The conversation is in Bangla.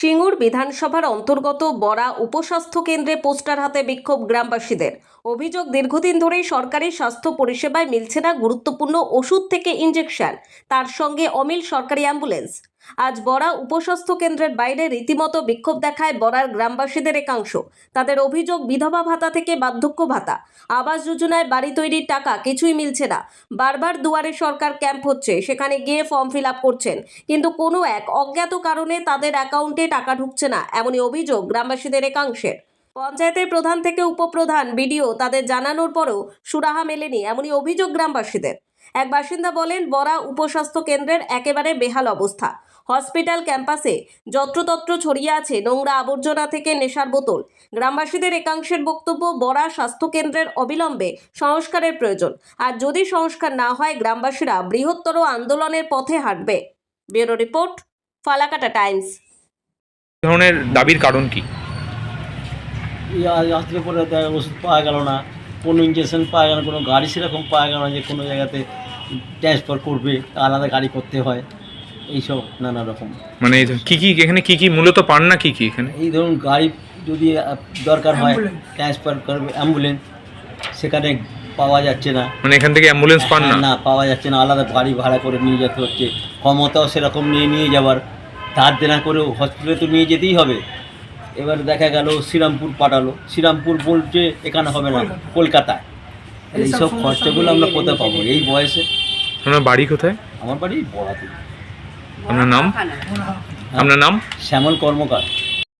সিঙ্গুর বিধানসভার অন্তর্গত বরা উপস্বাস্থ্য কেন্দ্রে পোস্টার হাতে বিক্ষোভ গ্রামবাসীদের। অভিযোগ, দীর্ঘদিন ধরেই সরকারি স্বাস্থ্য পরিষেবায় মিলছে না গুরুত্বপূর্ণ ওষুধ থেকে ইনজেকশন, তার সঙ্গে অমিল সরকারি অ্যাম্বুলেন্স। আজ বরা উপস্বাস্থ্য কেন্দ্রের বাইরে রীতিমতো বিক্ষোভ দেখায় বরার গ্রামবাসীদের একাংশ। তাদের অভিযোগ, বিধবা ভাতা থেকে বার্ধক্য ভাতা, আবাস যোজনায় বাড়ি তৈরির টাকা কিছুই মিলছে না। বারবার দুয়ারে সরকার ক্যাম্প হচ্ছে, সেখানে গিয়ে ফর্ম ফিল আপ করছেন, কিন্তু কোনো এক অজ্ঞাত কারণে তাদের অ্যাকাউন্টে টাকা ঢুকছে না, এমনই অভিযোগ গ্রামবাসীদের একাংশের। পঞ্চায়েতের প্রধান থেকে উপপ্রধান, বিডিও তাদের জানানোর পরেও সুরাহা মেলেনি, এমনই অভিযোগ গ্রামবাসীদের। এক বাসিন্দা বলেন, বরা উপস্বাস্থ্য কেন্দ্রের একেবারে বেহাল অবস্থা। হসপিটাল ক্যাম্পাসে যত্রতত্র ছড়িয়ে আছে নোংরা আবর্জনা থেকে নেশার বোতল। গ্রামবাসীদের একাংশের বক্তব্য, বরা স্বাস্থ্য কেন্দ্রের অবিলম্বে সংস্কারের প্রয়োজন, আর যদি সংস্কার না হয় গ্রামবাসীরা বৃহত্তর আন্দোলনের পথে হাঁটবে। Bureau report, Falakata Times. ধরনের দাবির কারণ কি? রাত্রে পরে ওষুধ পাওয়া গেল না, কোনো ইঞ্জেকশন পাওয়া গেল না, কোনো গাড়ি সেরকম পাওয়া গেল না যে কোনো জায়গাতে ট্রান্সফার করবে, আলাদা গাড়ি করতে হয়, এইসব নানা রকম। মানে কি কি এখানে কি কি মূলত পান না কি কি এখানে? এই ধরুন গাড়ি যদি দরকার হয় ট্রান্সফার করবে, অ্যাম্বুলেন্স সেখানে পাওয়া যাচ্ছে না। মানে এখান থেকে অ্যাম্বুলেন্স পান না? না, পাওয়া যাচ্ছে না, আলাদা গাড়ি ভাড়া করে নিয়ে যেতে হচ্ছে। ক্ষমতাও সেরকম নিয়ে যাওয়ার, ধার দেনা করেও হসপিটালে তো নিয়ে যেতেই হবে। এবার দেখা গেল শ্রীরামপুর পাঠালো, শ্রীরামপুর বলছে এখানে হবে না, কলকাতায়। এইসব খরচাগুলো আমরা কোথায় পাবো এই বয়সে? আপনার বাড়ি কোথায়? আমার বাড়ি বড়াতে। আপনার নাম? আপনার নাম? শ্যামল কর্মকার।